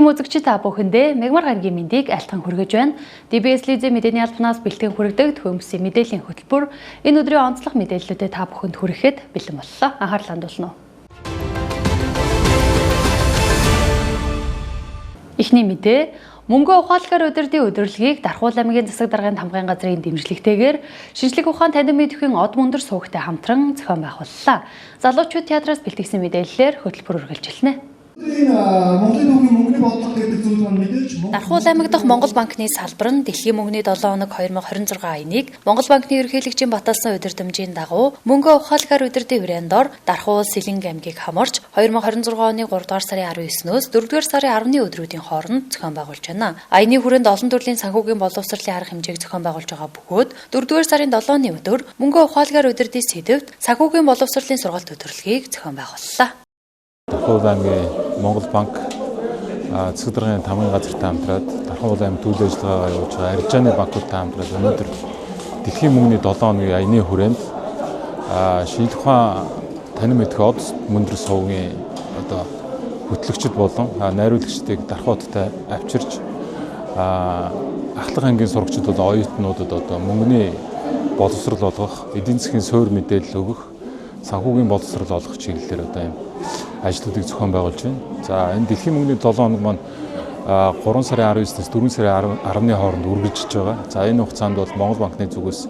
Эрхэм үзэгчид та бүхэндээ мегмар гарагийн мэндийг айлтган хүргэж байна. DBS Лизэ мэдээний албанаас бэлтгэн хүргэдэг төвөмсгийн мэдээллийн хөтөлбөр энэ өдрийн онцлог мэдээллүүдэд та бүхэнд хүрэхэд бэлэн боллоо. Анхаарлаа хандуулна уу. Эхний мэдээ мөнгө ухаалгаар удирдын удирдлагыг Дархуул аймгийн засаг даргын хамгаалын газрын дэмжлэгтэйгээр шинжлэх ухаан танин мэдхийн од мөндөр суугтай хамтран зохион байгууллаа. Залуучууд театраас бэлтгэсэн мэдээллээр хөтөлбөр үргэлжилнэ. Дархуул аймаг дахь Монгол банкны салбар нь дэлхийн мөнгөний 7 хоног 2026 аяныг Монгол банкны ерөнхийлөгчийн баталсан удирдамжийн дагуу мөнгө ухаалгаар удирдын хүрээндор Дархуул Сэлэнг аймгийг хамарч 2026 оны 3 дугаар сарын 19-өөс 4 дугаар сарын 10-ны өдрүүдийн хооронд зохион байгуулж байна. Аяны хүрээнд олон төрлийн санхүүгийн боловсролын арга хэмжээг зохион байгуулж байгаа бөгөөд 4 дугаар сарын 7-ны өдөр мөнгө ухаалгаар удирдын сэдвт санхүүгийн боловсролын сургалт хөтөлбөрийг зохион байгууллаа. Дархуул аймгийн Монгол банк засаг даргын хамгаалын газартай хамтраад Дархуул аймаг төлөв ажиллагаагаа явуулж байгаа арилжааны банкудтай хамтраад өнөөдөр дэлхийн мөнгөний 7 хоногийн аяны хүрээнд шинжлэх ухаан танин мэдхийн од мөндөр суугийн хөтлөгчд болон найруулагчдыг Дархууттай авчирч ахлах ангийн сурагчид болон оюутнуудад мөнгөний боловсрол олгох, эдийн засгийн суурь мэдээлэл өгөх, санхүүгийн боловсрол олгох чиглэлээр ийм ажлуудыг зохион байгуулж байна. За энэ дэлхийн мөнгөний 7 хоног маань 3 сарын 19-ээс 4 сарын 10-ны хооронд үргэлжилж байгаа. За энэ хугацаанд бол Монгол банкны зүгээс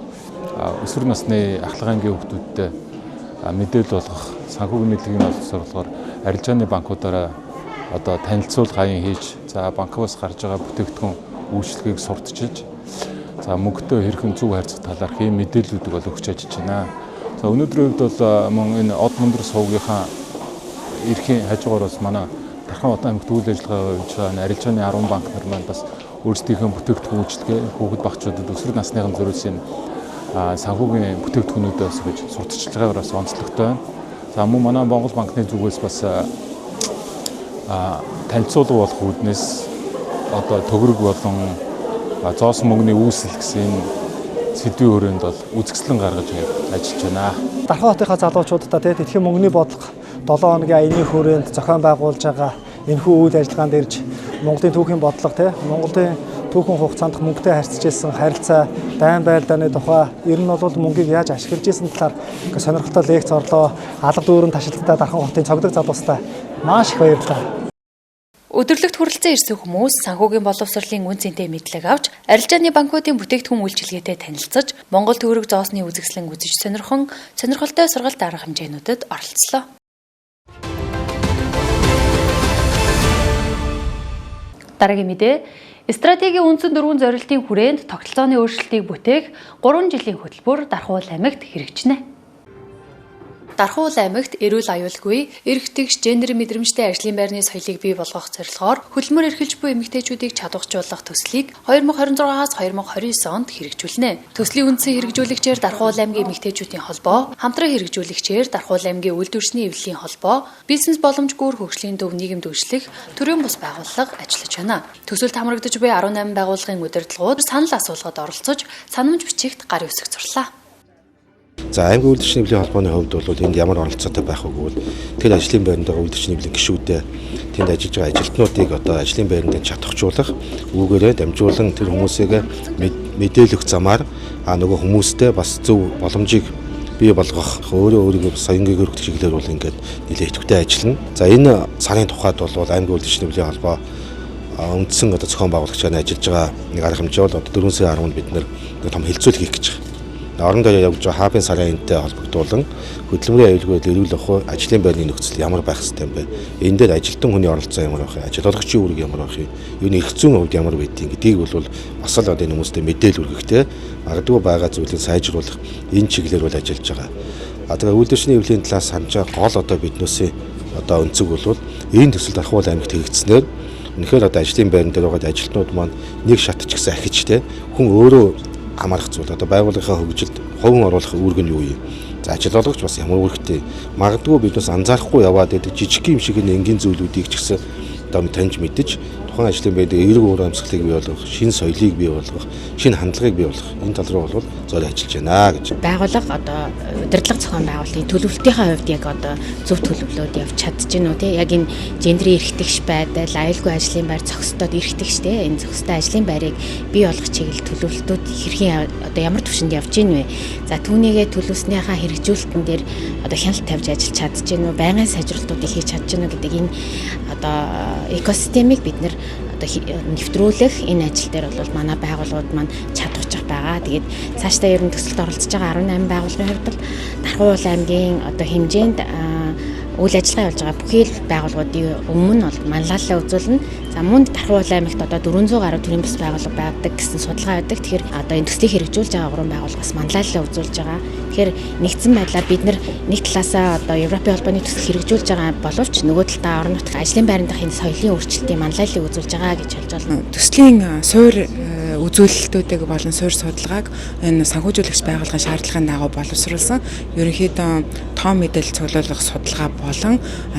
өсвөр насны ахлах ангийн хүүхдүүдтэй мэдээлэл болгох, санхүүгийн мэдлэгийн боловсруулахаар арилжааны банкудаараа танилцуулга хаян хийж, за банкваас гарч байгаа бүтээгдэхүүн үйлчлэгийг сурталчилж, за мөнгөтэй хэрхэн зөв харьцах талаарх ийм мэдээллүүдийг өгч ажиллаж байна. За өнөөдрийн үед бол энэ од мөндөр суугийнхаа эрхийн хажуугаараас манай Дархуул аймаг төлөв ажиллагаагаа явуулж байгаа арилжааны 10 банк нар маань бас өөрсдийнхөө бүтээгдэхүүн үйлчлэгээ хүүхэд багчуудад өсвөр насныхан зориулсан санхүүгийн бүтээгдэхүүнүүдээ бас гэж сурталчилгаагаар бас онцлогтой байна. За мөн манай Монгол банкны зүгээс бас танилцуулга болох үүднээс төгрөг болон зоосон мөнгөний үүсэл гэсэн сэдвийн хүрээнд бол үзэсгэлэн гаргаж ажиллаж байна. Дархуутынхаа залуучуудаа дэлхийн мөнгөний бодлого 7 хоногийн аяны хүрээнд зохион байгуулж байгаа энэхүү үйл ажиллагаанд ирж Монголын түүхийн бодлого Монголын түүхэн хугацаанд мөнгөтэй харьцаж ирсэн харилцаа, дайн байлдааны тухай ер нь бол мөнгийг яаж ашиглаж ирсэн талаар сонирхолтой лекц орлоо. Алга дүүрэн ташилттай Дархан хотын цогцог залуустай маш их баярлалаа. Өдөрлөгт хүрэлцэн ирсэн хүмүүс санхүүгийн боловсролын үн цэнтэй мэдлэг авч арилжааны банкуудын бүтээгдэхүүн үйлчилгээтэй танилцаж Монгол төгрөг зоосны үзэсгэлэн үзэж сонирхолтой сургалт арга хэмжээнүүдэд оролцлоо. Дараагийн мэдээ стратегийн үндсэн 4 зорилтын хүрээнд тогтолцооны өөрчлөлтийг бүтээх 3 жилийн хөтөлбөр Дархуул аймагт хэрэгжинэ. Дархуул аймагт эрүүл аюулгүй, эрхтгч, гендер мэдрэмжтэй ажлын байрны соёлыг бий болгох зорилгоор хөдөлмөр эрхэлж буй эмэгтэйчүүдийг чадваржуулах төслийг 2026-аас 2029 онд хэрэгжүүлнэ. Төслийн үндсэн хэрэгжүүлэгчээр Дархуул аймгийн эмэгтэйчүүдийн холбоо, хамтран хэрэгжүүлэгчээр Дархуул аймгийн үйлдвэрчний эвлэлийн холбоо, бизнес боломжгүй хөгжлийн төв нийгэмд үйлчлэх төрийн бус байгууллага ажиллаж байна. Төсөлд хамрагдаж буй 18 байгууллагын удирдлагууд санал асуулгад оролцож, санамж бичигт гар үсэг зурлаа. За аймгийн үйлдвэрчний эвлэлийн холбооны хувьд бол энд ямар оролцоотой байх вэ гэвэл тэр ажлын байранд байгаа үйлдвэрчний эвлэлийн гишүүдээ тэнд ажиллаж байгаа ажилтнуудыг ажлын байранд чадахжуулах, үүгээрээ дамжуулан тэр хүмүүсийг мэдээлэх замаар нөгөө хүмүүстэй бас зөв боломжийг бий болгох, өөрийнхөө соёнгийн хөрөх чиглэлээр бол ингээд нэлээд идэвхтэй ажиллана. За энэ сарын тухайд бол аймгийн үйлдвэрчний эвлэлийн холбоо үндсэн зохион байгуулагчаар ажиллаж байгаа нэг арга хэмжээ бол 4 сарын 10-нд бид нэр том хилцүүлэг хийх гэж байна. Орон дээр явж байгаа хабын сарын энэтэй холбогдуулан хөдөлмөрийн аюулгүй эрүүл ах ажлын байрны нөхцөл ямар байх ёстой юм бэ? Энэ дээр ажилтан хүний оролцоо ямар байх вэ? Ажил олгогчийн үүрэг ямар байх вэ? Юу нэг эрх зүйн хувьд ямар байдгийг гэдгийг бол бас л энэ хүмүүстээ мэдээлэл өргөхтэй магадгүй байгаа зүйлийг сайжруулах энэ чиглэлээр бол ажиллаж байгаа. Тэгээ үйлдвэрчний эвлэлийн талаас хамж байгаа гол биднээсээ өнцөг бол энэ төсөл Дархуул аймагт хэрэгжснээр үнэхээр ажлын байран дээр байгаа ажилтнууд маань нэг шат ч гэсэн ахиж хүн өөрөө хамаарах зүйл байгууллагынхаа хөгжилд хувин оруулах үүрэг нь юу юм? За ажил олгогч бас ямар үүрэгтэй магадгүй бид бас анзаарахгүй яваад байдаг жижиг юм шиг энгийн зүйлүүдийг ч гэсэн таньж мэдэж тухайн ажлын байрны эерэг уур амьсгалыг бий болгох, шинэ соёлыг бий болгох, шинэ хандлагыг бий болгох энэ тал руу бол зөөр ажиллаж байна гэж. Байгууллага одоо удирдлага зохион байгуулалтын төлөвлөлтийн хувьд яг одоо зөв төлөвлөлөөд явж чадж гинүү те. Яг энэ гендрийн эрхтгч байдал, аюулгүй ажлын байр зохистоод эрхтгч те. Энэ зохистой ажлын байрыг бий болгох чиглэл төлөвлөлтүүд хэрхэн одоо ямар түвшинд явж гин вэ? За түүнийгээ төлөвлөснийхаа хэрэгжүүлэлтэн дээр одоо хяналт тавьж ажиллаж чадж гинүү, байнгын сайжруулалтуудыг хийж чадж гинүү гэдэг энэ одоо экосистемийг бид нэр одоо нэвтрүүлэх энэ ажил дээр бол манай байгууллагууд маань чадварч байгаа. Тэгээд цаашдаа ер нь төсөлд оролцож байгаа 18 байгууллагын хувьд бол Дархан аймгийн одоо хэмжээнд үйл ажиллагаа явуулж байгаа бүхий л байгууллагуудын өмнө бол манлайлалаа үзүүлнэ. За мөн Дархан аймагт одоо 400 гаруй төрийн бас байгууллага байдаг гэсэн судалгаа байдаг. Тэгэхээр одоо энэ төслийг хэрэгжүүлж байгаа 3 байгууллагаас манлайлалаа үзүүлж байгаа. Тэгэхээр нэгдсэн байдлаар бид нэг талаасаа одоо Европын холбооны төсөл хэрэгжүүлж байгаа боловч нөгөө талдаа орон нутгийн ажлын байрандах энэ соёлын өөрчлөлтийн манлайлалыг үзүүлж байгаа гэж хэлж байна. Төслийн суурь үзүүлэлтүүдийг болон суурь судалгааг энэ санхүүжүүлэгч байгууллагын шаардлагын дагуу боловсруулсан. Ерөнхийдөө тоон мэдээлэл цуглуулах судалгаа болон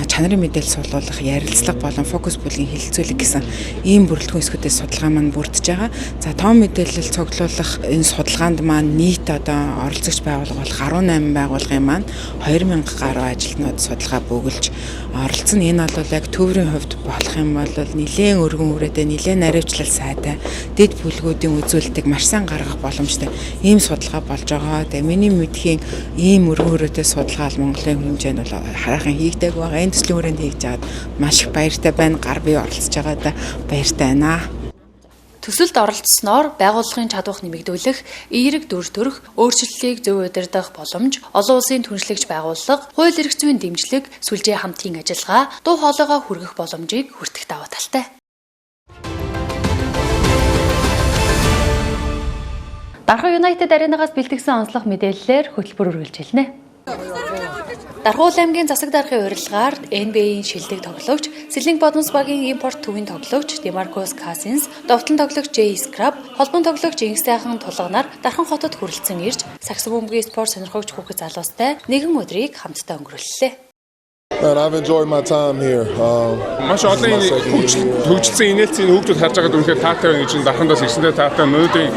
чанарын мэдээлэл цуглуулах ярилцлага болон фокус бүлгийн хэлэлцүүлэг гэсэн ийм бүрэлдэхүүн хэсгүүдээс судалгаа маань бүрдэж байгаа. За тоон мэдээлэл цуглуулах энэ судалгаанд маань нийт одоо оролцогч байгууллага болох 18 байгууллагын маань 2000 гаруй ажилтнууд судалгаа бөглөж оролцсон. Энэ бол яг төврийн хувьд болох юм бол нэлээд өргөн үрээтэй, нэлээд наривчлал сайтай, дэд бүлгүүдийн үзүүлэлтийг маш сайн гаргах боломжтой ийм судалгаа болж байгаа. Тэгээ миний мэдхийн ийм өргөн үрээтэй судалгаа Монголын хэмжээнд бол хараахан хийгдэг байгаа. Энэ төслийн хүрээнд хийж чад маш их баяртай байна. Гар бие оролцож байгаадаа баяртай байна. Төсөлд оролцсноор байгууллагын чадварх нэмэгдүүлэх, эерэг дүр төрх, өөрчлөлтийг зөв удирдах боломж, олон улсын түншлэгч байгууллага, хууль эрх зүйн дэмжлэг, сүлжээ хамтын ажиллагаа, дуу хоолойгоо хүргэх боломжийг хүртэх даваа талтай. Дархан United Arena-гаас бэлтгэсэн онцлог мэдээллээр хөтөлбөр үргэлж хэлнэ. Дархан аймгийн засаг даргын урилгаар NBA-ийн шилдэг тоглогч, Сэлэнг Бодмос багийн импорт төвийн тоглогч Демаркос Касинс, довтлон тоглогч Джей Скраб, холбоон тоглогч Инх сайхан тулганаар Дархан хотод хүрэлцэн ирж, саксофонгийн спорт сонирхогч хүүхэд залуустай нэгэн өдрийг хамтдаа өнгөрүүллээ. I've enjoyed my time here. Маш олон хөгжсөн инээлцийн хүүхдүүд харж байгаад үнэхээр таатай байна гэж Дархандаас ирсэндээ таатай. Өнөөдрийн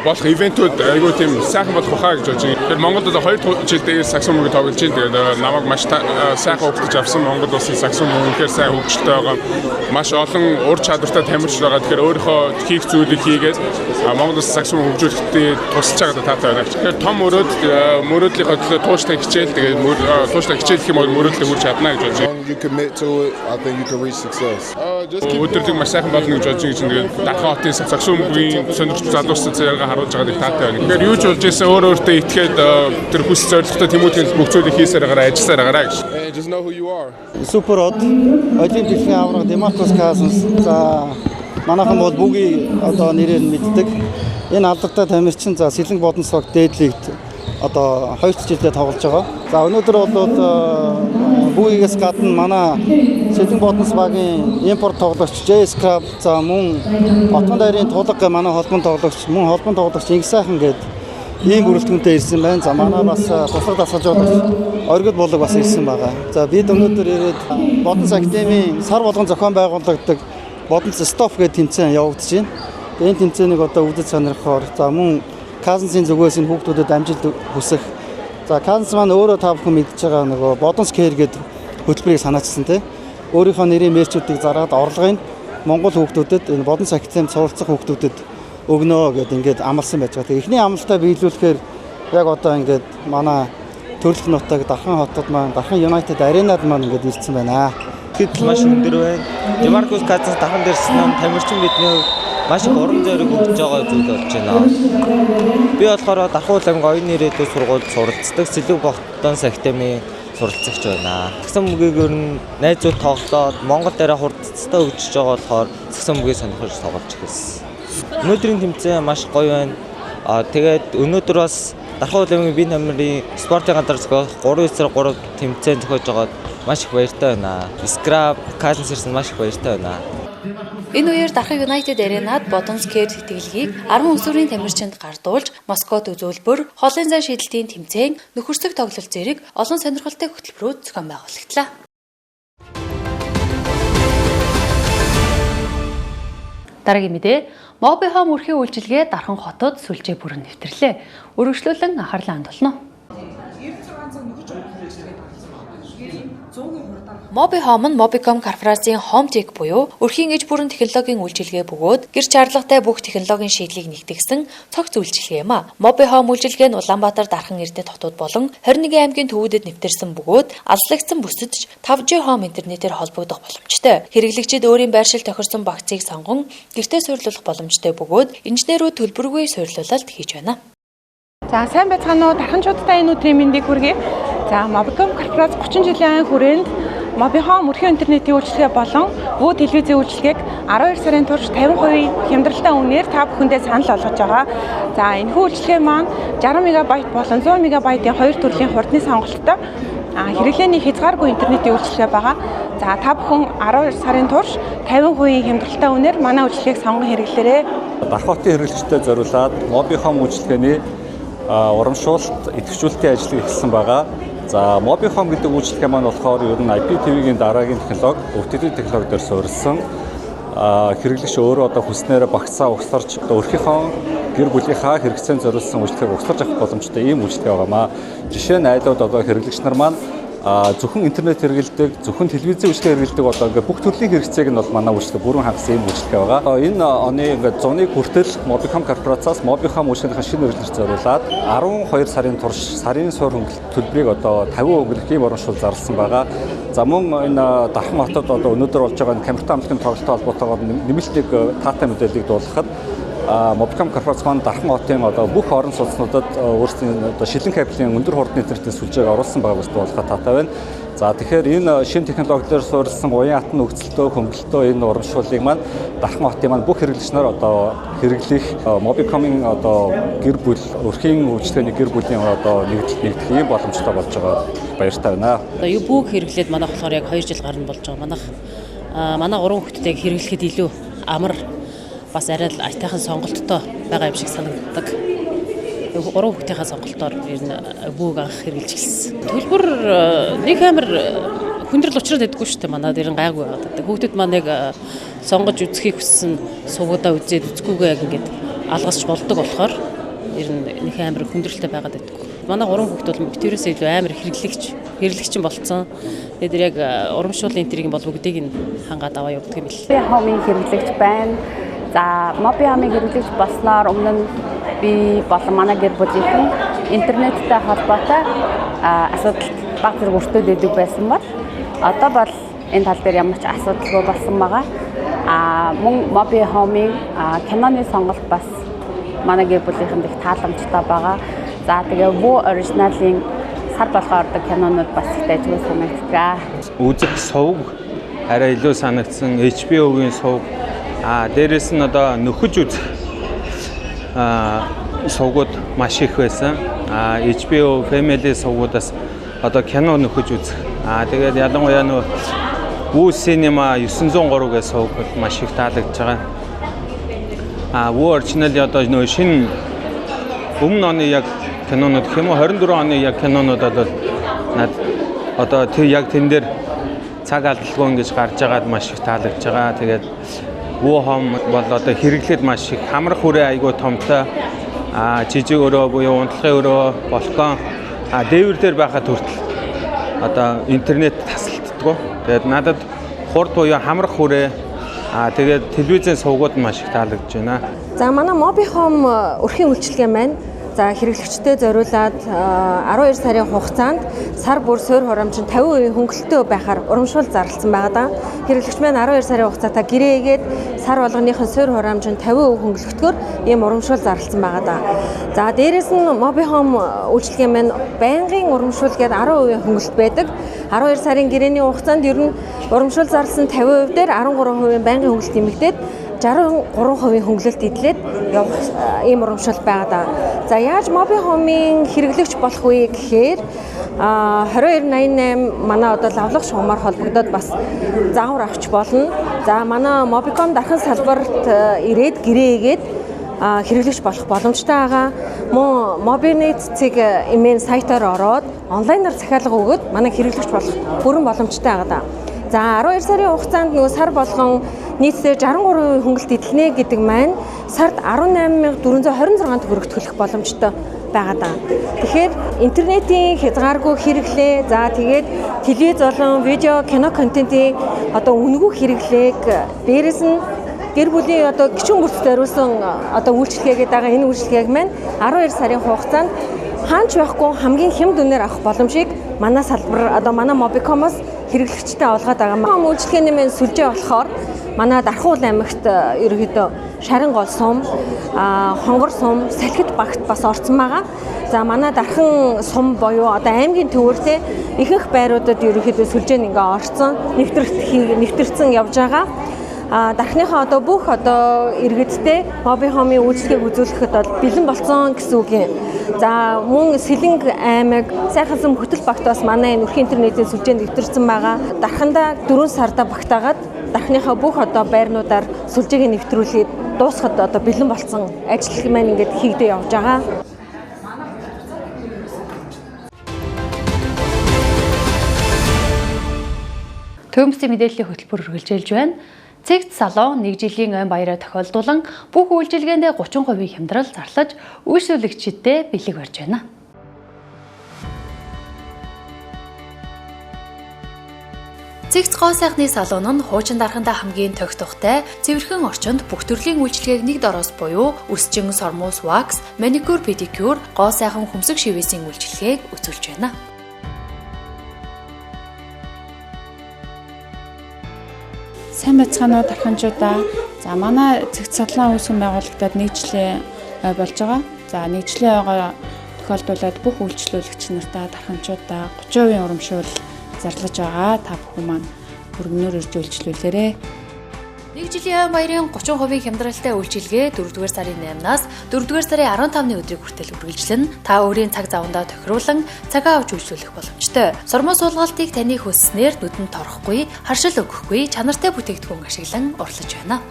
болох ивентүүд айгүй тийм сайхан болох байхаа гэж бодож байна. Тэгэхээр Монголд 2 жилдээ саксофон тоглож байна. Тэгээд намайг маш сайхан хөгжиж авсан Монгол улсын саксофон үнэхээр сайн хөгжилтэй байгаа. Маш олон ур чадвартай тамирч байгаа. Тэгэхээр өөрийнхөө хийх зүйлийг хийгээд Монгол улсын саксофон хөгжүүлэхдээ тусалж байгаа таатай байна. Тэгэхээр том мөрөөдлийнхөө төлөө тууштай хичээл тэгээд тууштай хичээлэх юм бол мөрөөдлөө хүрч чадна. You commit to it, I think you can reach success. Өдөртөг маш сайхан болно гэж бодож байгаа. Дархан хотын саксофонгийн сонирхч залуустай зэрэг харуулж байгаа таатай байна. Тэгэхээр юу ч болж ийсэн өөртөө итгээд тэр хүс зорилготой тэмүүтийн бүх зүйлийг хийсээр агараа, ажилласаар агараа гэж. Just know who you are. Супер од. Олимпикийн авраг Демаркос Касинс. За манайхан бол бүги одоо нэрээр мэддэг. Энэ алдартай тамирчин за Сэлэнг Бодмос баг дээдлэгт одоо 2 жилдээ тоглож байгаа. За өнөөдөр бол бүгээс гадна манай Сэлэнг Бодмос багийн импорт тоглогч Джей Скраб за мөн Батхан дайрын тулга манай холбоон тоглогч Инх сайхан гээд ийм бүрэлдэхүүнтэй ирсэн байна. За манай бас тусгай дасгалжуулагч Оргил Булаг бас ирсэн байгаа. За бид өнөөдөр ирээд Бодмос академийн сар болгон зохион байгуулагддаг Бодмос Стоп гэдэг тэмцээн явагдаж байна. Энэ тэмцээнийг одоо үзэж сонирхохоор за мөн Касинсийн зүгээс энэ хүүхдүүдэд амжилт хүсэх. За Касинс маань өөрөө та бүхэн мэдж байгаа нөгөө Бодмос Care гэдэг хөтөлбөрийг санаачсан те. Өөрийнхөө нэрийн мэрчүүдийг зараад орлогыг Монгол хүүхдүүдэд энэ Бодмос академид суралцах хүүхдүүдэд өгнө гэдээ ингээд амласан байж байгаа. Тэгээ эхний амлалтаа биелүүлэхээр яг одоо ингээд манай төрөлх нутаг Дархан хотод маань Дархан United Arena-д маань ингээд ирсэн байна. Хэдл маш өндөр байна. Демаркос Касинс Дархан дээрсэн нь тамирчин бидний маш их уран зориг өгч байгаа зүйл болж байна. Би болохоор Дархан аймгийн оюун ирээдүйн сургуульд суралцдаг Сэлэнг Бодмос академийн суралцагч байна. Саксофоныг ер нь найзууд тоглоод Монгол дээрээ хурдцтай өгч байгаа болохоор саксофоныг сонирхож тоглож эхэлсэн. Өнөөдрийн тэмцээн маш гоё байна. Тэгээд өнөөдөр бас Дархан аймгийн бие намрын спортын ганцаар 3-3 тэмцээн зохиож байгаад маш их баяртай байна. Скраб Касинс ирсэн маш их баяртай байна. Энэ үеэр Дархан United Arena-д Бодмос Care тэтгэлгийг 10 өсвөрийн тамирчинд гардуулж, Москвад үзүүлбэр, хоолын зай шийдэлтийн тэмцээн, нөхөрсөг тоглолт зэрэг олон сонирхолтой хөтөлбөрүүд зохион байгуулагдлаа. Дараагийн мэдээ Mobihome өрхийн үйлчилгээ Дархан хотод сүлжээ бүрэн нэвтрлээ. Өргөжлүүлэн анхаарлаа хандуулна. Mobihome нь Mobicom корпорацийн HomeTech буюу өрхийн эж бүрэн технологийн үйлчилгээ бөгөөд гэр чарлагтай бүх технологийн шийдлийг нэгтгэсэн цогц үйлчилгээ юм а. Mobihome үйлчилгээ нь Улаанбаатар, Дархан эрдэнэт хотууд болон 21 аймгийн төвүүдэд нэвтэрсэн бөгөөд алслагдсан бүсэдж 5G Home интернетээр холбогдох боломжтой. Хэрэглэгчид өөрийн байршил тохирсон багцыг сонгон гэртээ суйрлуулах боломжтой бөгөөд инженерүүд төлбөргүй суйрлуулалт хийж байна. За сайн байцгаана уу? Дарханчуудтай энэ өдрийн мэндийг хүргэе. За Mobicom корпорац 30 жилийн хүрээнд Mobihome өрхийн интернетийн үйлчилгээ болон бүү телевизийн үйлчилгээг 12 сарын турш 50% хямдралтай үнээр та бүхэндээ санал болгож байгаа. За энэхүү үйлчилгээ маань 60 МБ болон 100 МБ-ийн хоёр төрлийн хурдны сонголттой хэрэглээний хязгааргүй интернетийн үйлчилгээ байгаа. За та бүхэн 12 сарын турш 50% хямдралтай үнээр манай үйлчилгээг сонгон хэрэглээрэй. Дархан хотын хэрэглэгчдэд зориулаад Mobihome үйлчилгээний урамшуулалт, идэвхжүүлэлтийн ажлыг эхэлсэн байгаа. За Mobihome гэдэг үйлчилгээ маань болохоор ер нь IPTV-гийн дараагийн технологи, OTT технологи дээр суурилсан. Хэрэглэгч өөрөө одоо хүснээр багцаа угсарч өөрийнхөө гэр бүлийнхаа хэрэгцээнд зориулсан үйлчилгээг угсарч авах боломжтой ийм үйлчилгээ байгаамаа. Жишээ нь айлууд одоо хэрэглэгч нар маань зөвхөн интернет хэрэглэдэг, зөвхөн телевизийн үйлчилгээ хэрэглэдэг одоо ингээд бүх төрлийн хэрэгцээг нь бол манай үйлчилгээ бүрэн хангасан ийм үйлчилгээ байгаа. Энэ оны ингээд 100-ны хүртэл Mobicom корпорацаас Mobihome үйлчилгээний шинэ хэрэглэгч зориулаад 12 сарын турш сарын суур хөнгөлөлт төлбөрийг одоо 50% өнгөрөх ийм урамшуул зарласан байгаа. За мөн энэ Дархан хотод одоо өнөөдөр болж байгаа камертай амтлагын тоглолттой холбоотойгоор нэмэлт нэг таатай мэдээллийг дуулгахад Mobicom корпорац маань Дархан хотын одоо бүх орон сууцнуудад өөрсдийн одоо шилэн кабелийн өндөр хурдны интернетийн сүлжээг оруулсан байгаа гэсэн болоход таатай байна. За тэгэхээр энэ шинэ технологиор суурилсан уян хатан нөхцөлтөө хөнгөлөлтөө энэ урамшууллыг маань Дархан хотын маань бүх хэрэглэгч нар одоо хэрэглэх Mobicom-ийн одоо гэр бүл өрхийн үйлчилгээний гэр бүлийн одоо нэгдэх ийм боломжтой болж байгаа баяртай байна. Одоо бүх хэрэглээд манайх болохоор яг 2 жил гарна болж байгаа. Манай 3 хүүхэдтэйг хэрэглэхэд илүү амар бас арай л айтайхан сонголттой байгаа юм шиг санагддаг. 3 хүүхдийнхээ сонголтоор ер нь бүүг анх хэрэгжилж эхэлсэн. Төлбөр нэг амар хүндрэл учраад байдаггүй шүү дээ. Манайд ер нь гайгүй байгаа. Хүүхдүүд маань яг сонгож үзхийг хүссэн сувгуудаа үзээд үзэхгүйгээ яг ингээд алгасч болдог болохоор ер нь нэг амар хүндрэлтэй байгаад байдаггүй. Манай 3 хүүхд бол битүүрээс илүү амар хэрэглэгч болцсон. Тэгээд яг урамшууллын интерийн бол бүгдийг нь хангаад аваа явуулдаг юм бэл. Mobihome хэрэглэгч байна. За Mobihome хэрэглэгч болсноор өмнө нь би болон манай гэр бүлийн интернеттэй холбоотой асуудал баг зэрэг өртөөд идэг байсан бол одоо бол энэ тал дээр ямар ч асуудалгүй болсон байгаа. Мөн Mobihome-ийн киноны сонголт бас манай гэр бүлийнхэнд их тааламжтай байгаа. За тэгээ бүү оригиналийн сар болгоо ордог кинонууд бас их дайггүй санагддаг. Үзэх сувг арай илүү санагдсан. HBO-гийн сувг дээрээс нь одоо нөхөж үзэх сувгууд маш их байсан. HBO Family сувгуудаас одоо кино нөхөж үзэх. Тэгээд ялангуяа нөө Вүү Cinema 903 гэх сувг маш их таалагдж байгаа. Вүү оригинал одоо нөө шинэ өмнө оны яг кинонууд гэх юм уу 24 оны яг кинонууд бол над одоо тэр яг тэн дээр цаг алдалгүй ингэж гарч байгаад маш их таалагдж байгаа. Тэгээд Mobihome бол одоо хэрэглээд маш их хамрах хүрээ айгүй томтой. Жижиг өрөө буюу унтлагын өрөө, балкон, дээвэр дээр байхад хүртэл одоо интернет тасалддаг. Тэгээд надад хурд буюу хамрах хүрээ тэгээд телевизийн сувгууд маш их таалагдж байна. За манай Mobihome өрхийн үйлчилгээ маань за хэрэглэгчдэд зориулаад 12 сарын хугацаанд сар бүр суурь хурамч нь 50% хөнгөлөлтөө байхаар урамшуул зарласан байгаа. Хэрэглэгч маань 12 сарын хугацаатаа гэрээгээд сар болгоныхын суурь хурамч нь 50% хөнгөлөлтгөөр ийм урамшуул зарласан байгаа. За дээрэс нь Mobihome үйлчилгээ маань байнгын урамшуул гээд 10% хөнгөлөлт байдаг. 12 сарын гэрээний хугацаанд ер нь урамшуул зарласан 50% дээр 13% байнгын хөнгөлөлт нэмэгдээд 63% хөнгөлөлт идэлээд явах ийм урамшуул байгаа. За яаж Mobihome-ийн хэрэглэгч болох вэ гэхээр 2288 манай одоо лавлах шугамар холбогдоод бас заавар авч болно. За манай Mobicom дархан салбарт ирээд гэрээгээд хэрэглэгч болох боломжтой байгаа. Мөн Mobinet цэг имэйл сайтаар ороод онлайнаар захиалга өгөөд манай хэрэглэгч болох бүрэн боломжтой байгаа. За 12 сарын хугацаанд нөгөө сар болгон нийтдээ 63% хөнгөлт эдэлнэ гэдэг маань сард 18,426 төгрөг төлөх боломжтой байгаа даа. Тэгэхээр интернетийн хязгааргүй хэрэглээ, за тэгээд телевиз болон видео, кино контентын одоо үнэгүй хэрэглээг дээрэс нь гэр бүлийн одоо гишүүн бүрт зориулсан одоо үйлчлэгээгээд байгаа энэ үйлчлэгээг маань 12 сарын хугацаанд хаач байхгүй хамгийн хямд үнээр авах боломжийг манай салбар одоо манай Mobicom-оос хэрэглэгчтэй олгоод байгаа. Мобicom үйлчлэгээний маань сүлжээ болохоор манай Дархуул аймагт ерөнхийдөө Шарын гол сум, Хонгор сум, Салхит багт бас орсон байгаа. За манай Дархан сум боёо одоо аймгийн төвөртэй ихэнх байруудад ерөнхийдөө сүлжээ нь ингээ орсон, нэвтэрсэн явж байгаа. Дархныхаа одоо бүх одоо иргэдтэй Mobicom-ийн үйлчлэгийг үзүүлэхэд бол бэлэн болсон гэсэн үг юм. За мөн Сэлэнг аймаг Сайхан сум Хөтөл багт бас манай энэ өрхийн интернетийн сүлжээнд нэвтэрсэн байгаа. Дархандаа 4 сарда багтаагаад дархныхаа бүх одоо байрнуудаар сүлжээг нэвтрүүлээд дуусахад одоо бэлэн болсон ажил маань ингээд хийгдээ явж байгаа. Төвөмсгийн мэдээллийн хөтөлбөр үргэлжлүүлж байна. Цэгц салон 1 жилийн ой баяраа тохиолдуулан бүх үйлчилгээндээ 30% хямдрал зарлаж үйлчлүүлэгчидтэй бэлэг барьж байна. Цэгц гоо сайхны салон нь хуучин дархандаа хамгийн тогтвортой, цэвэрхэн орчинд бүх төрлийн үйлчилгээг нэг дороос буюу өсчин, сормоос, вакс, маникюр, педикюр, гоо сайхан хөмсөг шивээсийн үйлчилгээг үзүүлж байна. Сайн байцгаана уу дарханчуудаа. За манай цэгц салон үүсгэн байгуулагдаад 1 жилийн ой болж байгаа. За 1 жилийн ойгоо тохиолдуулаад бүх үйлчлүүлэгч нартаа дарханчуудаа 30% урамшуул зарлаж байгаа. Та бүхэн маань өргөнөөр ирж үйлчлүүлээрэй. 1 жилийн ой баярын 30% хямдралтай үйлчилгээ 4-р сарын 8-наас 4-р сарын 15-ны өдрийг хүртэл үргэлжлэнэ. Та өөрийн цаг завандаа тохируулан цагаа авч үйлчлүүлэх боломжтой. Сормоо суулгалтыг таны хүсснээр нүдэнд торхгүй, харшил өгөхгүй, чанартай бүтээгдэхүүн ашиглан урлаж байна.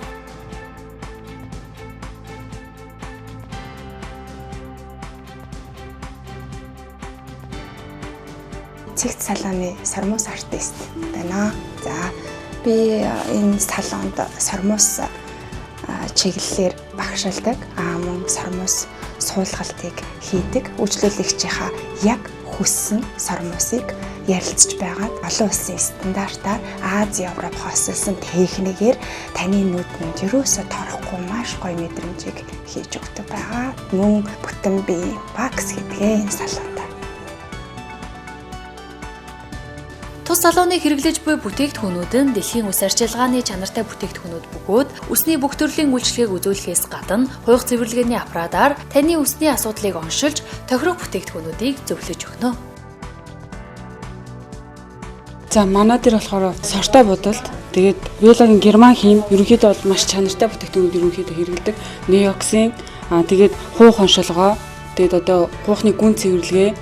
Цэгц салооны сормоос артист байна. За би энэ салонд сормоос чиглэлээр багшилдаг. Мөн сормоос суулгалтыг хийдэг. Үйлчлүүлэгчийнхаа яг хүссэн сормоосыг ярилцж байгаад олон улсын стандартаар Аз, Европ хосолсон техникээр таны нүдэнд ерөөсө торохгүй маш гоё мэдрэмжийг хийж өгдөг байгаа. Мөн бүтэн бие вакс гэдгээ энэ салонд. Тус салоныг хэрэглэж буй бүтээгдэхүүнүүд нь дэлхийн ус арчилгааны чанартай бүтээгдэхүүнүүд бөгөөд үсний бүх төрлийн үйлчлэгийг үзүүлэхээс гадна хуйх цэвэрлэгээний аппаратаар таны үсний асуудлыг оншилж тохирох бүтээгдэхүүнүүдийг зөвлөж өгнө. За манай дээр болохоор сортой будалд тэгээд Велагийн герман хим ерөнхийдөө бол маш чанартай бүтээгдэхүүнүүд ерөнхийдөө хэрэглэдэг. Неоксин тэгээд хуух оншилгоо тэгээд одоо хуухны гүн цэвэрлэгээ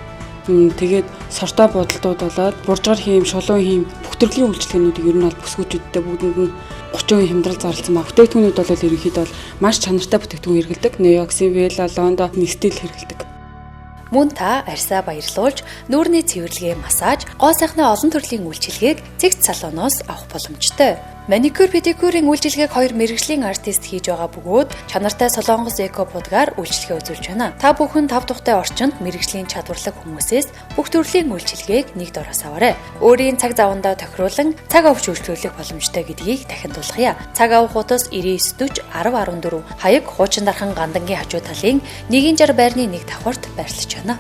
тэгээд сортой бодолтууд болоод буржгар хийм, шулуун хийм бүх төрлийн үйлчлэгээнүүдийг ер нь бол бүсгүүчүүдтэй бүгдэнд нь 30% хямдрал зарласан ба бүтээгдэхүүнүүд бол ерөнхийдөө маш чанартай бүтээгдэхүүн хэрэглэдэг. Неоксин, Вела, Лондо, Нестил хэрэглэдэг. Мөн та арьсаа баярлуулж, нүүрний цэвэрлэгээ, массаж, гоо сайхны олон төрлийн үйлчилгээг цэгц салоноос авах боломжтой. Маникюр, педикюрийн үйлчилгээг 2 мэргэжлийн артист хийж байгаа бөгөөд чанартай Солонгос эко будгаар үйлчилгээ үзүүлж байна. Та бүхэн 5 тухтай орчинд мэргэжлийн чадварлаг хүмүүсээс бүх төрлийн үйлчилгээг нэг дороос аваарай. Өөрийн цаг завандаа тохируулан цаг авч үйлчлүүлэх боломжтой гэдгийг дахин дуулгая. Цаг авах утас 9940 1014 хаяг хуучин дархан гандангийн хажуу талын 160 байрны 1 давхарт байрлаж байна.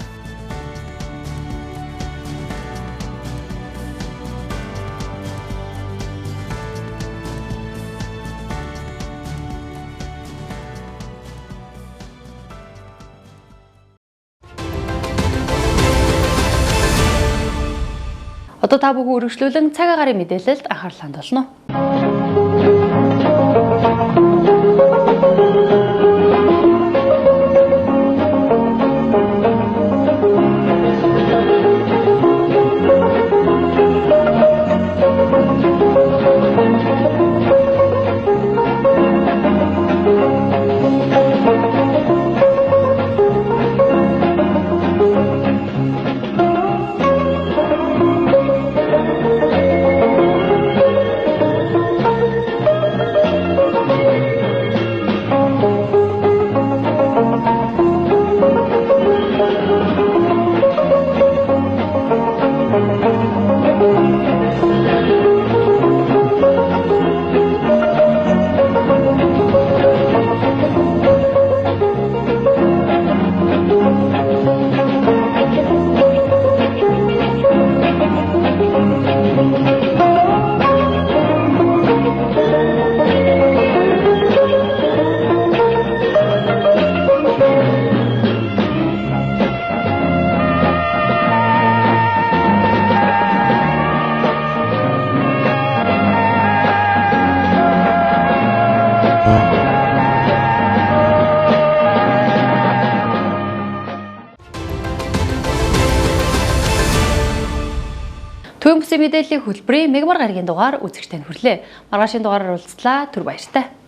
Одоо та бүхэн үргэлжлүүлэн цаг агарын мэдээлэлд анхаарал хандуулна. мэдээллийн хөтөлбөрийн мегмар гарагийн дугаар үзэгчдэд хүрлээ. Маргаашийн дугаараар уулзлаа. Түр баяртай.